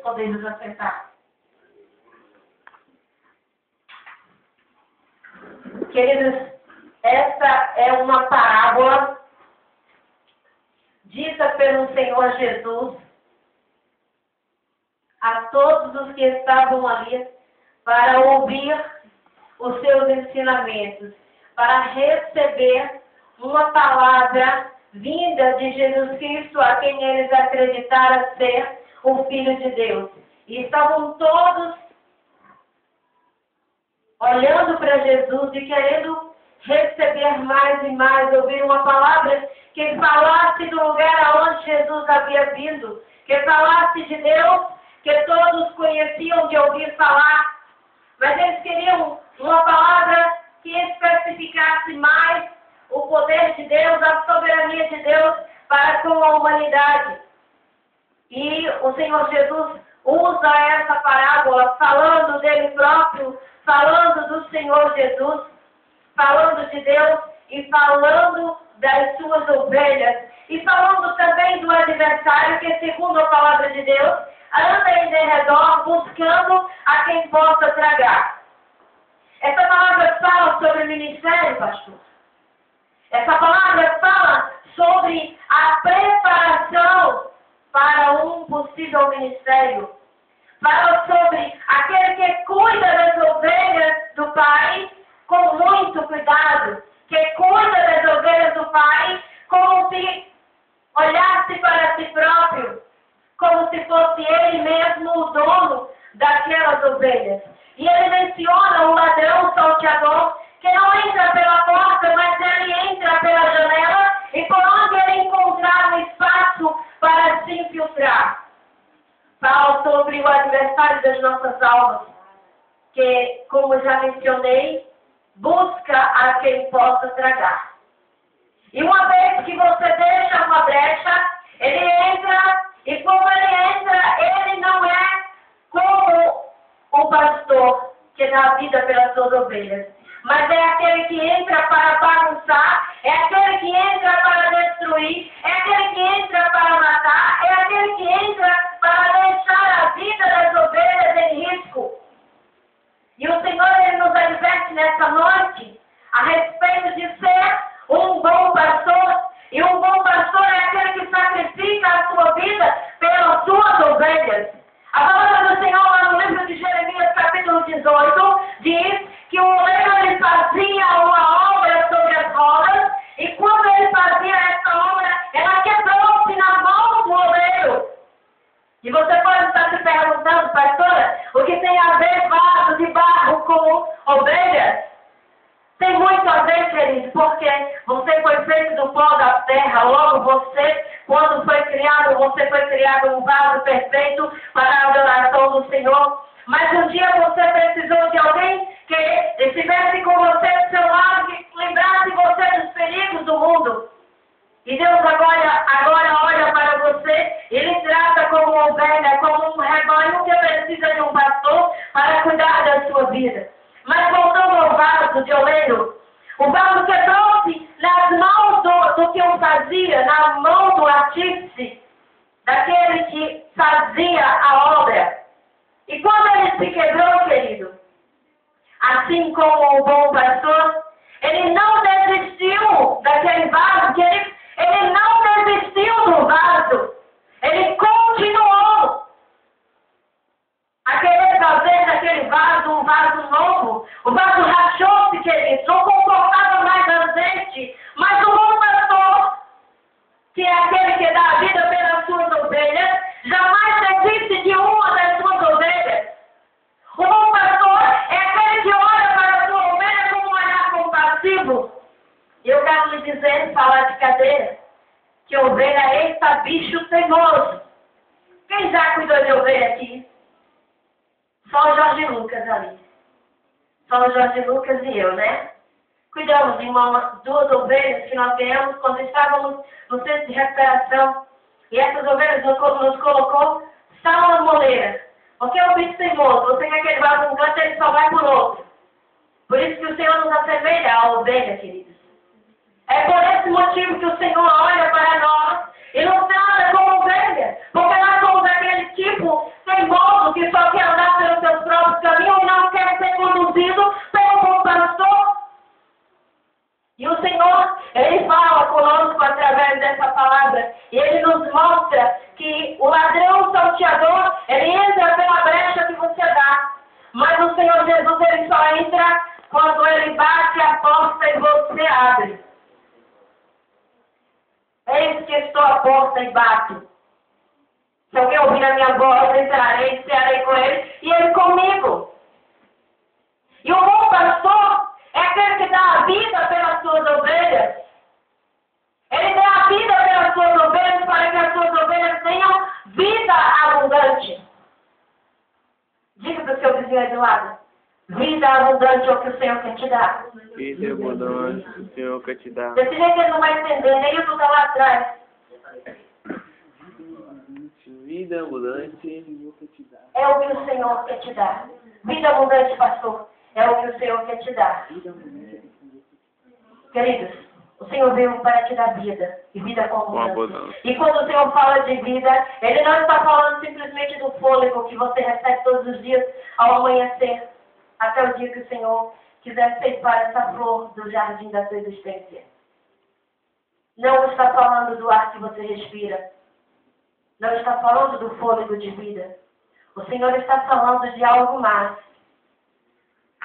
podemos acessar. Queridos, esta é uma parábola dita pelo Senhor Jesus a todos os que estavam ali para ouvir os seus ensinamentos, para receber uma palavra vinda de Jesus Cristo, a quem eles acreditaram ser o Filho de Deus. E estavam todos olhando para Jesus e querendo receber mais e mais, ouvir uma palavra que falasse do lugar aonde Jesus havia vindo, que falasse de Deus, que todos conheciam de ouvir falar, mas eles queriam uma palavra que especificasse mais o poder de Deus, a soberania de Deus para com a humanidade. E o Senhor Jesus usa essa parábola falando dele próprio, falando do Senhor Jesus, falando de Deus e falando das suas ovelhas. E falando também do adversário que, segundo a palavra de Deus, anda em derredor buscando a quem possa tragar. Essa palavra fala sobre o ministério, pastor. Essa palavra fala sobre a preparação para um possível ministério. Fala sobre aquele que cuida das ovelhas do Pai com muito cuidado, que cuida das ovelhas do Pai como se olhasse para si próprio, como se fosse ele mesmo o dono daquelas ovelhas. E ele menciona o ladrão salteador, que não entra pela porta, mas ele entra pela janela e por onde ele encontrar um espaço para se infiltrar. Fala sobre o adversário das nossas almas, que, como já mencionei, busca a quem possa tragar. E uma vez que você deixa uma brecha, ele entra, e como ele entra, ele não é como o pastor que dá vida pelas suas ovelhas, mas é aquele que entra para bagunçar, é aquele que entra para destruir, é aquele que entra para matar, é aquele que entra para deixar a vida das ovelhas em risco. E o Senhor, ele nos adverte nessa noite a respeito de ser um bom pastor. E um bom pastor é aquele que sacrifica a sua vida pelas suas ovelhas. A palavra do Senhor lá no livro de Jeremias, capítulo 18, diz que o oleiro ele fazia uma obra sobre as rodas, e quando ele fazia essa obra, ela quebrou-se na mão do oleiro. E você pode estar se perguntando, pastora, o que tem a ver vaso de barro com ovelhas? Tem muito a ver, querido, porque você foi feito do pó da terra, logo você, quando foi criado um vaso perfeito para a adoração do Senhor. Mas um dia você precisou de alguém que estivesse com você do seu lado, que lembrasse você dos perigos do mundo. E Deus agora olha para você e lhe trata como ovelha, como um rebanho que precisa de um pastor para cuidar da sua vida. Mas voltando ao vaso de oleiro, o vaso quebrou-se nas mãos do que o fazia, na mão do artífice, daquele que fazia a obra. E quando ele se quebrou, querido, assim como o bom pastor, ele não desistiu daquele vaso, que ele não desistiu do vaso, ele continuou a querer fazer daquele vaso um vaso novo. O vaso rachou-se, querido, não comportava mais azeite, mas o bom pastor, que é aquele que dá a vida pelas suas ovelhas, jamais desiste de uma das suas ovelhas. O bom pastor é aquele que olha para a sua ovelha com um olhar compassivo. E eu quero lhe dizer, falar de cadeira, que ovelha é esse bicho teimoso. Quem já cuidou de ovelha aqui? Só o Jorge Lucas ali. Só o Jorge Lucas e eu, né? Cuidamos de duas ovelhas que nós ganhamos quando estávamos no centro de recuperação. E essas ovelhas nos colocou sal na moleira. Porque é o bicho teimoso. Você quer que ele vá para um canto, ele só vai por outro. Por isso que o Senhor nos assemelha à ovelha, queridos. É por esse motivo que o Senhor olha para nós e nos trata como ovelha. Porque nós somos aquele tipo teimoso Mas o Senhor Jesus, Ele só entra quando Ele bate a porta e você abre. Eis que estou à porta e bato. Se alguém ouvir a minha voz, entrarei, cearei com Ele e Ele comigo. E o bom pastor é aquele que dá a vida pelas suas ovelhas. Ele dá a vida pelas suas ovelhas para que as suas ovelhas tenham vida abundante. Diga para o seu vizinho aí do lado. Vida abundante é o que o Senhor quer te dar. Vida abundante o Senhor quer te dar. Desse jeito ele não vai entender, nem o que está lá atrás. Vida abundante É o que o Senhor quer te dar. Vida abundante, pastor, é o que o Senhor quer te dar. Queridos, o Senhor veio para te dar vida, e vida com abundância. E quando o Senhor fala de vida, Ele não está falando simplesmente do fôlego que você recebe todos os dias ao amanhecer, até o dia que o Senhor quiser ceifar essa flor do jardim da sua existência. Não está falando do ar que você respira. Não está falando do fôlego de vida. O Senhor está falando de algo mais.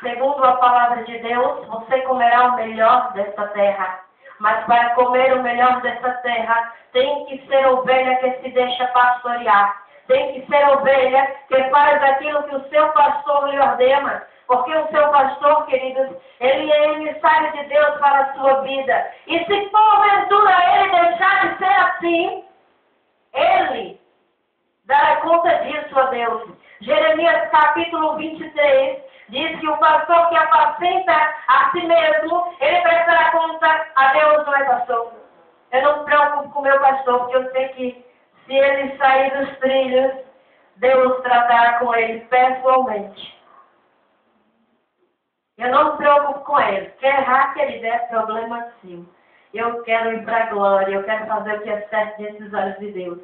Segundo a palavra de Deus, você comerá o melhor desta terra. Mas para comer o melhor dessa terra, tem que ser ovelha que se deixa pastorear. Tem que ser ovelha que faz aquilo que o seu pastor lhe ordena. Porque o seu pastor, queridos, ele é emissário de Deus para a sua vida. E se porventura ele deixar de ser assim, ele dará conta disso a Deus. Jeremias capítulo 23 diz que o pastor que apacenta a si mesmo, ele prestará conta a Deus, não é, pastor? Eu não me preocupo com o meu pastor, porque eu sei que se ele sair dos trilhos, Deus tratará com ele pessoalmente. Eu não me preocupo com ele. Quer errar, querido, é problema seu. Eu quero ir para a glória, eu quero fazer o que é certo nesses olhos de Deus.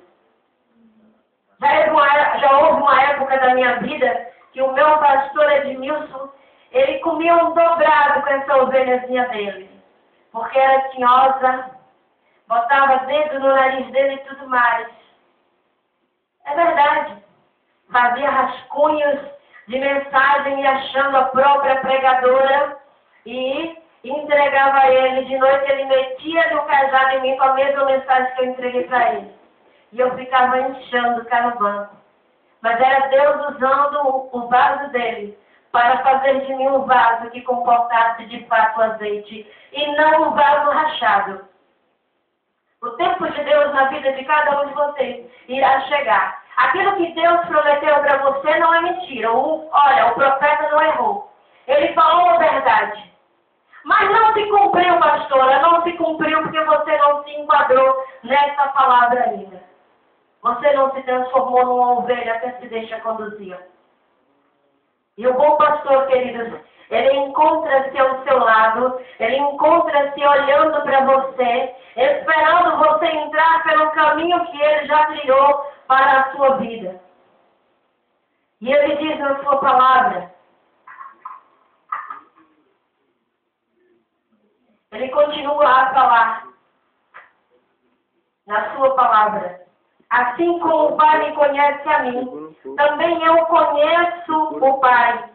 Já houve uma época da minha vida que o meu pastor Edmilson, ele comia um dobrado com essa ovelhazinha dele. Porque era tinhosa, botava dedo no nariz dele e tudo mais. É verdade. Fazia rascunhos de mensagem e achando a própria pregadora e entregava a ele. De noite ele metia no cajado em mim com a mesma mensagem que eu entreguei para ele. E eu ficava inchando cá no banco. Mas era Deus usando o vaso dele para fazer de mim um vaso que comportasse de fato azeite e não um vaso rachado. O tempo de Deus na vida de cada um de vocês irá chegar. Aquilo que Deus prometeu para você não é mentira. Olha, o profeta não errou. Ele falou a verdade. Mas não se cumpriu, pastora. Não se cumpriu porque você não se enquadrou nessa palavra ainda. Você não se transformou numa ovelha que se deixa conduzir. E o bom pastor, queridos, ele encontra-se ao seu lado, ele encontra-se olhando para você, esperando você entrar pelo caminho que ele já trilhou para a sua vida. E ele diz na sua palavra, ele continua a falar na sua palavra. Assim como o Pai me conhece a mim, também eu conheço o Pai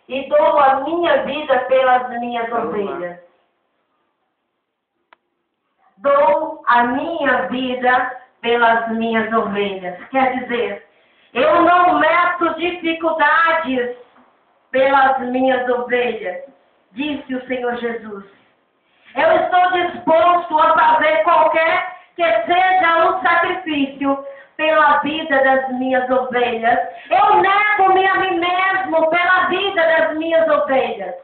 e dou a minha vida pelas minhas ovelhas. Dou a minha vida pelas minhas ovelhas. Quer dizer, eu não meto dificuldades pelas minhas ovelhas, disse o Senhor Jesus. Eu estou disposto a fazer qualquer que seja um sacrifício pela vida das minhas ovelhas. Eu nego-me a mim mesmo pela vida das minhas ovelhas.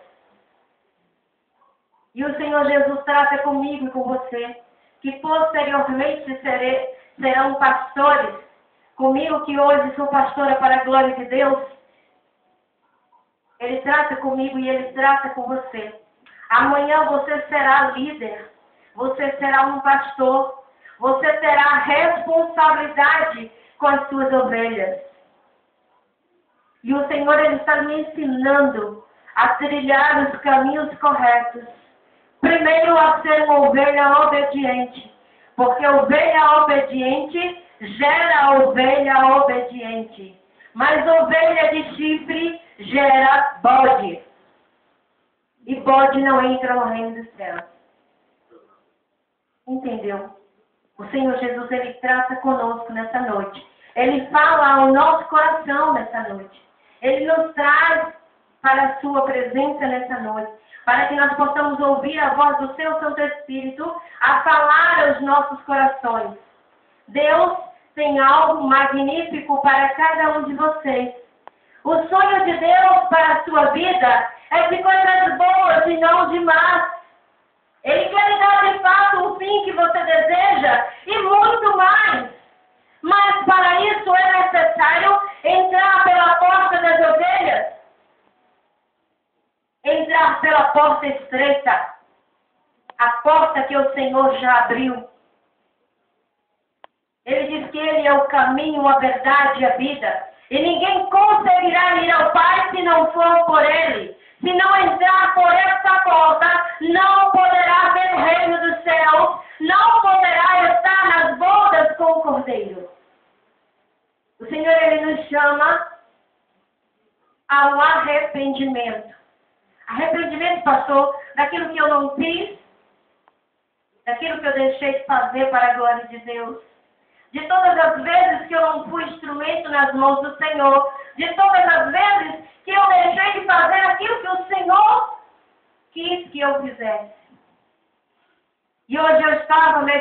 E o Senhor Jesus trata comigo e com você, que posteriormente serão pastores, comigo que hoje sou pastora para a glória de Deus. Ele trata comigo e ele trata com você. Amanhã você será líder, você será um pastor. Você terá responsabilidade com as suas ovelhas. E o Senhor ele está me ensinando a trilhar os caminhos corretos. Primeiro, a ser uma ovelha obediente. Porque ovelha obediente gera ovelha obediente. Mas ovelha de chifre gera bode. E bode não entra no reino dos céus. Entendeu? O Senhor Jesus, Ele trata conosco nessa noite. Ele fala ao nosso coração nessa noite. Ele nos traz para a sua presença nessa noite. Para que nós possamos ouvir a voz do Seu Santo Espírito a falar aos nossos corações. Deus tem algo magnífico para cada um de vocês. O sonho de Deus para a sua vida é de coisas boas e não de más. Ele quer lhe dar de fato o fim que você deseja e muito mais. Mas para isso é necessário entrar pela porta das ovelhas. Entrar pela porta estreita. A porta que o Senhor já abriu. Ele diz que Ele é o caminho, a verdade e a vida. E ninguém conseguirá ir ao Pai se não for por Ele. Se não entrar por essa porta, não poderá ver o reino dos céus. Não poderá estar nas bodas com o Cordeiro. O Senhor, Ele nos chama ao arrependimento. Arrependimento, pastor, daquilo que eu não fiz, daquilo que eu deixei de fazer para a glória de Deus. De todas as vezes que eu não fui instrumento nas mãos do Senhor. De todas as vezes que eu deixei de fazer aquilo que o Senhor quis que eu fizesse. E hoje eu estava meditando